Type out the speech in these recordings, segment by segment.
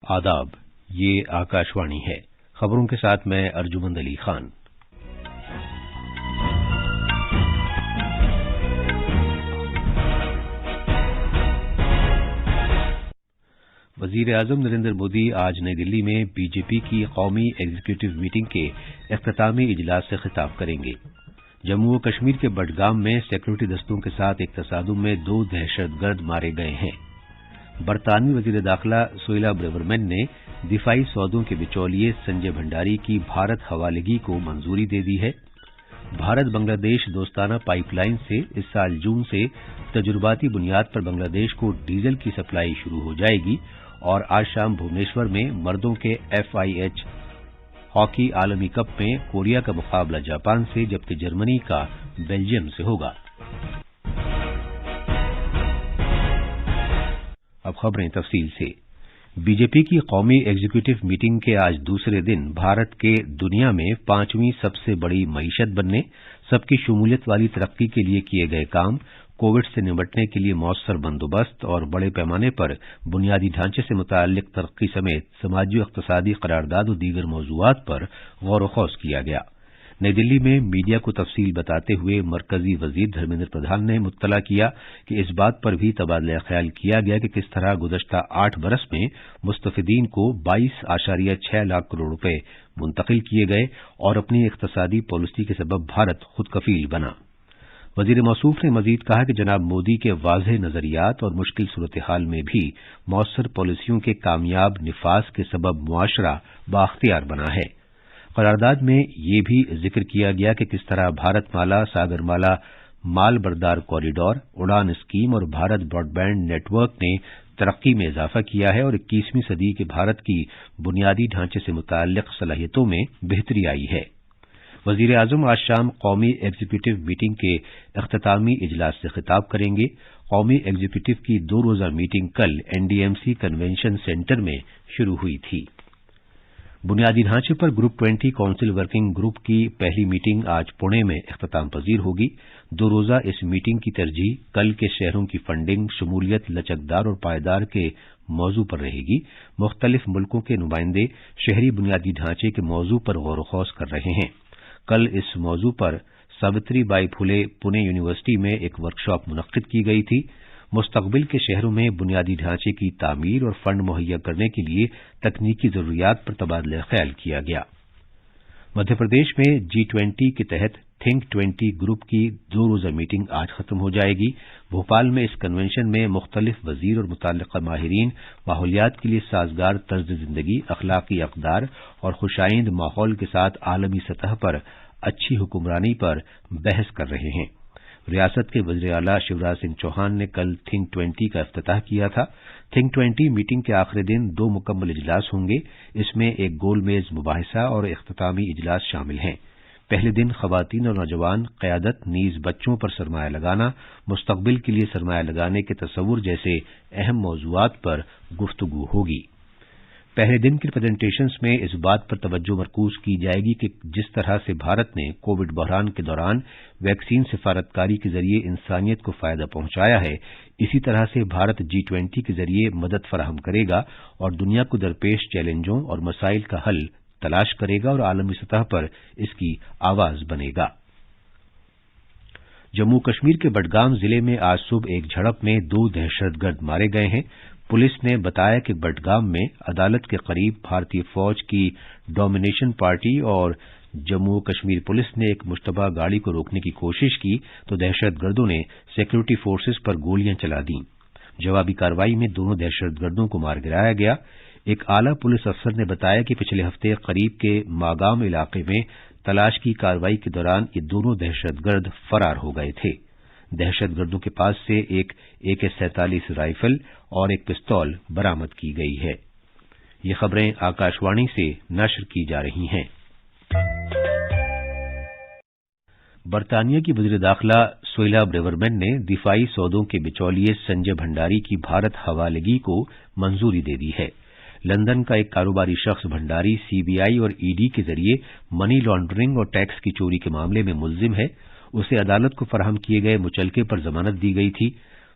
آداب، یہ آکاشوانی ہے۔ خبروں کے ساتھ میں ارجمند علی خان۔ وزیر اعظم نریندر مودی آج نئی دلی میں بی جے پی کی قومی ایگزیکٹو میٹنگ کے اختتامی اجلاس سے خطاب کریں گے۔ جموں و کشمیر کے بڈگام میں سیکورٹی دستوں کے ساتھ ایک تصادم میں 2 دہشت گرد مارے گئے ہیں۔ برطانوی وزیر داخلہ سوئیلا بریورمین نے دفاعی سودوں کے بچولیے سنجے بھنڈاری کی بھارت حوالگی کو منظوری دے دی ہے۔ بھارت بنگلہ دیش دوستانہ پائپ لائن سے اس سال جون سے تجرباتی بنیاد پر بنگلہ دیش کو ڈیزل کی سپلائی شروع ہو جائے گی اور آج شام بھونیشور میں مردوں کے FIH ہاکی عالمی کپ میں کوریا کا مقابلہ جاپان سے جبکہ جرمنی کا بیلجیم سے ہوگا۔ اب خبریں تفصیل سے۔ بی جے پی کی قومی ایگزیکٹو میٹنگ کے آج دوسرے دن بھارت کے دنیا میں 5ویں سب سے بڑی معیشت بننے، سب کی شمولیت والی ترقی کے لیے کیے گئے کام، کووڈ سے نمٹنے کے لیے مؤثر بندوبست اور بڑے پیمانے پر بنیادی ڈھانچے سے متعلق ترقی سمیت سماجی و اقتصادی قرارداد و دیگر موضوعات پر غور و خوض کیا گیا۔ نئی دلی میں میڈیا کو تفصیل بتاتے ہوئے مرکزی وزیر دھرمیندر پردھان نے مطلع کیا کہ اس بات پر بھی تبادلہ خیال کیا گیا کہ کس طرح گزشتہ 8 برس میں مستفیدین کو 22.6 لاکھ کروڑ روپے منتقل کیے گئے اور اپنی اقتصادی پالیسی کے سبب بھارت خود کفیل بنا۔ وزیر موصوف نے مزید کہا کہ جناب مودی کے واضح نظریات اور مشکل صورتحال میں بھی مؤثر پالیسیوں کے کامیاب نفاذ کے سبب معاشرہ بااختیار بنا ہے۔ قرارداد میں یہ بھی ذکر کیا گیا کہ کس طرح بھارت مالا ساگر مالا مال بردار کوریڈور، اڑان اسکیم اور Bharat broadband network نے ترقی میں اضافہ کیا ہے اور 21ویں صدی کے بھارت کی بنیادی ڈھانچے سے متعلق صلاحیتوں میں بہتری آئی ہے۔ وزیر اعظم آج شام قومی ایگزیکٹو میٹنگ کے اختتامی اجلاس سے خطاب کریں گے۔ قومی ایگزیکٹو کی 2 روزہ میٹنگ کل NDMC کنونشن سینٹر میں شروع ہوئی تھی۔ بنیادی ڈھانچے پر گروپ 20 کونسل ورکنگ گروپ کی پہلی میٹنگ آج پونے میں اختتام پذیر ہوگی۔ 2 روزہ اس میٹنگ کی ترجیح کل کے شہروں کی فنڈنگ، شمولیت، لچکدار اور پائیدار کے موضوع پر رہے گی۔ مختلف ملکوں کے نمائندے شہری بنیادی ڈھانچے کے موضوع پر غور و خوض کر رہے ہیں۔ کل اس موضوع پر ساوتری بائی پھولے پونے یونیورسٹی میں ایک ورکشاپ منعقد کی گئی تھی۔ مستقبل کے شہروں میں بنیادی ڈھانچے کی تعمیر اور فنڈ مہیا کرنے کے لیے تکنیکی ضروریات پر تبادلہ خیال کیا گیا۔ مدھیہ پردیش میں G20 کے تحت تھنک 20 گروپ کی 2 روزہ میٹنگ آج ختم ہو جائے گی۔ بھوپال میں اس کنونشن میں مختلف وزیر اور متعلقہ ماہرین ماحولیات کے لیے سازگار طرز زندگی، اخلاقی اقدار اور خوشائند ماحول کے ساتھ عالمی سطح پر اچھی حکمرانی پر بحث کر رہے ہیں۔ ریاست کے وزیر اعلیٰ شیوراج سنگھ چوہان نے کل تھنک 20 کا افتتاح کیا تھا۔ تھنک 20 میٹنگ کے آخری دن 2 مکمل اجلاس ہوں گے۔ اس میں ایک گول میز مباحثہ اور اختتامی اجلاس شامل ہیں۔ پہلے دن خواتین اور نوجوان قیادت نیز بچوں پر سرمایہ لگانا، مستقبل کے لیے سرمایہ لگانے کے تصور جیسے اہم موضوعات پر گفتگو ہوگی۔ پہلے دن کی پریزنٹیشنز میں اس بات پر توجہ مرکوز کی جائے گی کہ جس طرح سے بھارت نے کووڈ بحران کے دوران ویکسین سفارتکاری کے ذریعے انسانیت کو فائدہ پہنچایا ہے، اسی طرح سے بھارت G20 کے ذریعے مدد فراہم کرے گا اور دنیا کو درپیش چیلنجوں اور مسائل کا حل تلاش کرے گا اور عالمی سطح پر اس کی آواز بنے گا۔ جموں کشمیر کے بڈگام ضلع میں آج صبح ایک جھڑپ میں 2 دہشت گرد مارے گئے ہیں۔ پولیس نے بتایا کہ بڈگام میں عدالت کے قریب بھارتی فوج کی ڈومینیشن پارٹی اور جموں کشمیر پولیس نے ایک مشتبہ گاڑی کو روکنے کی کوشش کی تو دہشت گردوں نے سیکورٹی فورسز پر گولیاں چلا دیں۔ جوابی کارروائی میں دونوں دہشت گردوں کو مار گرایا گیا۔ ایک اعلیٰ پولیس افسر نے بتایا کہ پچھلے ہفتے قریب کے ماگام علاقے میں تلاش کی کارروائی کے دوران یہ دونوں دہشت گرد فرار ہو گئے تھے۔ دہشت گردوں کے پاس سے ایک AK-47 رائفل اور ایک پستول برآمد کی گئی ہے۔ یہ خبریں آکاشوانی سے نشر کی جا رہی ہیں۔ برطانیہ کی وزیر داخلہ سوئیلا بریورمین نے دفاعی سودوں کے بچولیے سنجے بھنڈاری کی بھارت حوالگی کو منظوری دے دی ہے۔ لندن کا ایک کاروباری شخص بھنڈاری CBI اور ED کے ذریعے منی لانڈرنگ اور ٹیکس کی چوری کے معاملے میں ملزم ہے۔ اسے عدالت کو فراہم کیے گئے مچلکے پر ضمانت دی گئی تھی۔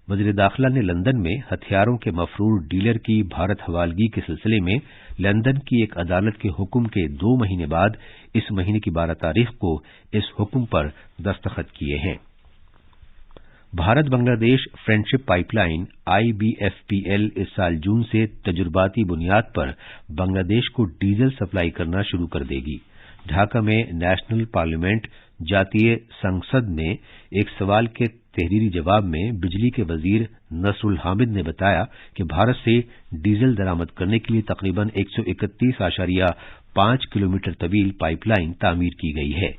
وزیر داخلہ نے لندن میں ہتھیاروں کے مفرور ڈیلر کی بھارت حوالگی کے سلسلے میں لندن کی ایک عدالت کے حکم کے 2 مہینے بعد اس مہینے کی 12 تاریخ کو اس حکم پر دستخط کیے ہیں۔ بھارت بنگلہ دیش فرینڈشپ پائپ لائن IBFPL اس سال جون سے تجرباتی بنیاد پر بنگلہ دیش کو ڈیزل سپلائی کرنا شروع کر دے گی۔ ڈھاکہ میں نیشنل پارلیمنٹ جاتیہ سنسد میں ایک سوال کے تحریری جواب میں بجلی کے وزیر نصر الحامد نے بتایا کہ بھارت سے ڈیزل درآمد کرنے کے لیے تقریباً 131.5 کلومیٹر طویل پائپ لائن تعمیر کی گئی ہے۔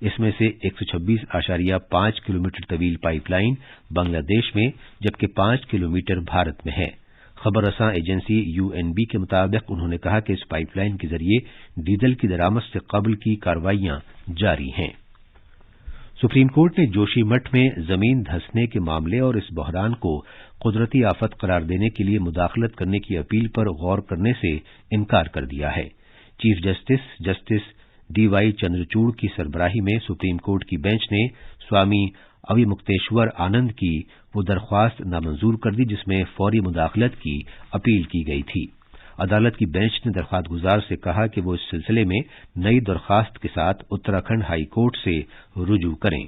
اس میں سے 126.5 کلومیٹر طویل پائپ لائن بنگلہ دیش میں جبکہ 5 کلومیٹر بھارت میں ہے۔ خبر رساں ایجنسی UNB کے مطابق انہوں نے کہا کہ اس پائپ لائن کے ذریعے ڈیزل کی درآمد سے قبل کی کارروائیاں جاری ہیں۔ سپریم کورٹ نے جوشی مٹھ میں زمین دھنسنے کے معاملے اور اس بحران کو قدرتی آفت قرار دینے کے لیے مداخلت کرنے کی اپیل پر غور کرنے سے انکار کر دیا ہے۔ چیف جسٹس DY چندرچوڑ کی سربراہی میں سپریم کورٹ کی بینچ نے سوامی اوی مکتیشور آنند کی وہ درخواست نامنظور کر دی جس میں فوری مداخلت کی اپیل کی گئی تھی۔ عدالت کی بینچ نے درخواست گزار سے کہا کہ وہ اس سلسلے میں نئی درخواست کے ساتھ اتراکھنڈ ہائی کورٹ سے رجوع کریں۔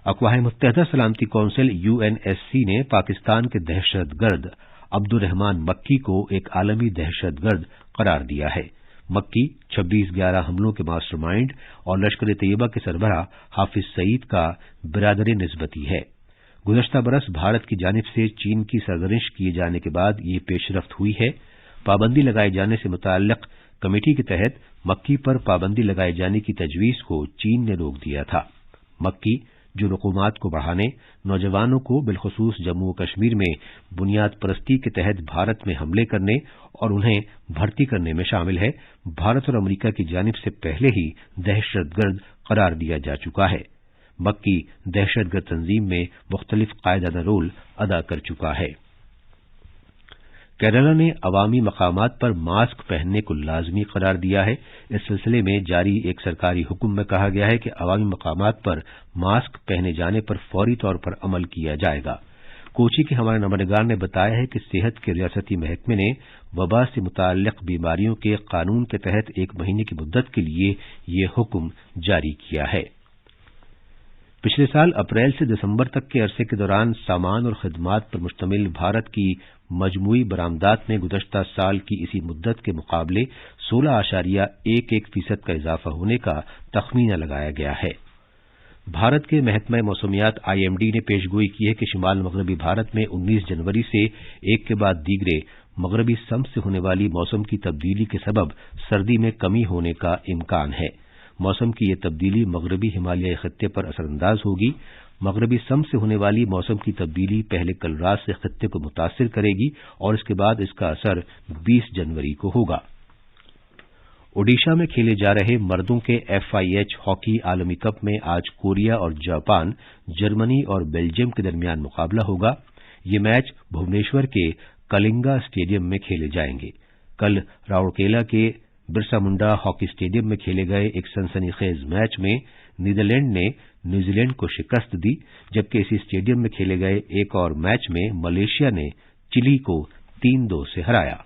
اقوام متحدہ سلامتی کونسل UNSC نے پاکستان کے دہشت گرد عبد الرحمان مکی کو ایک عالمی دہشت گرد قرار دیا ہے۔ مکی 26/11 حملوں کے ماسٹر مائنڈ اور لشکر طیبہ کے سربراہ حافظ سعید کا برادر نسبتی ہے۔ گزشتہ برس بھارت کی جانب سے چین کی سرزنش کیے جانے کے بعد یہ پیش رفت ہوئی ہے۔ پابندی لگائے جانے سے متعلق کمیٹی کے تحت مکی پر پابندی لگائے جانے کی تجویز کو چین نے روک دیا تھا۔ مکی جو رقومات کو بڑھانے، نوجوانوں کو بالخصوص جموں و کشمیر میں بنیاد پرستی کے تحت بھارت میں حملے کرنے اور انہیں بھرتی کرنے میں شامل ہے، بھارت اور امریکہ کی جانب سے پہلے ہی دہشت گرد قرار دیا جا چکا ہے۔ مکی دہشت گرد تنظیم میں مختلف قائدانہ رول ادا کر چکا ہے۔ کیرالہ نے عوامی مقامات پر ماسک پہننے کو لازمی قرار دیا ہے۔ اس سلسلے میں جاری ایک سرکاری حکم میں کہا گیا ہے کہ عوامی مقامات پر ماسک پہنے جانے پر فوری طور پر عمل کیا جائے گا۔ کوچی کے ہمارے نمائندگار نے بتایا ہے کہ صحت کے ریاستی محکمے نے وبا سے متعلق بیماریوں کے قانون کے تحت 1 مہینے کی مدت کے لیے یہ حکم جاری کیا ہے۔ پچھلے سال اپریل سے دسمبر تک کے عرصے کے دوران سامان اور خدمات پر مشتمل بھارت کی مجموعی برآمدات میں گزشتہ سال کی اسی مدت کے مقابلے 16.11% کا اضافہ ہونے کا تخمینہ لگایا گیا ہے۔ بھارت کے محکمہ موسمیات IMD نے پیشگوئی کی ہے کہ شمال مغربی بھارت میں 19 جنوری سے ایک کے بعد دیگرے مغربی سمت سے ہونے والی موسم کی تبدیلی کے سبب سردی میں کمی ہونے کا امکان ہے۔ موسم کی یہ تبدیلی مغربی ہمالیائی خطے پر اثر انداز ہوگی۔ مغربی سمت سے ہونے والی موسم کی تبدیلی پہلے کل رات سے خطے کو متاثر کرے گی اور اس کے بعد اس کا اثر 20 جنوری کو ہوگا۔ اوڈیشہ میں کھیلے جا رہے مردوں کے FIH ہاکی عالمی کپ میں آج کوریا اور جاپان، جرمنی اور بیلجیم کے درمیان مقابلہ ہوگا۔ یہ میچ بھونیشور کے کلنگا اسٹیڈیم میں کھیلے جائیں گے۔ کل راورکیلا کے برسا منڈا ہاکی اسٹیڈیم میں کھیلے گئے ایک سنسنی خیز میچ میں نیدرلینڈ نے نیوزی لینڈ کو شکست دی، جبکہ اسی اسٹیڈیم میں کھیلے گئے ایک اور میچ میں ملیشیا نے چلی کو 3-2 سے ہرایا۔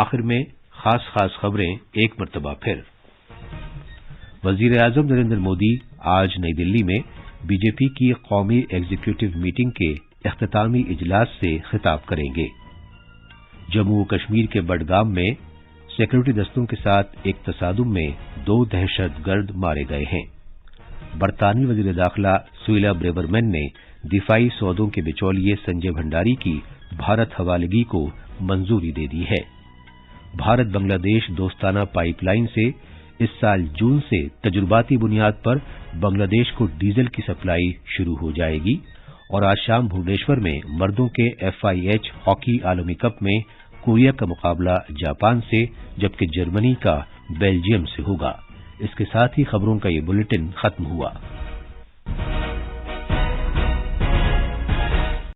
آخر میں خاص خبریں ایک مرتبہ پھر۔ وزیر اعظم نریندر مودی آج نئی دلی میں BJP کی قومی ایگزیکٹو میٹنگ کے اختتامی اجلاس سے خطاب کریں گے۔ جموں و کشمیر کے بڈگام میں سیکورٹی دستوں کے ساتھ ایک تصادم میں 2 دہشت گرد مارے گئے ہیں۔ برطانوی وزیر داخلہ سویلا بریورمین نے دفاعی سودوں کے بچولیے سنجے بھنڈاری کی بھارت حوالگی کو منظوری دے دی ہے۔ بھارت بنگلہ دیش دوستانہ پائپ لائن سے اس سال جون سے تجرباتی بنیاد پر بنگلہ دیش کو ڈیزل کی سپلائی شروع ہو جائے گی، اور آج شام بھونیشور میں مردوں کے FIH ہاکی عالمی کپ میں کوریا کا مقابلہ جاپان سے جبکہ جرمنی کا بیلجیم سے ہوگا۔ اس کے ساتھ ہی خبروں کا یہ بلیٹن ختم ہوا۔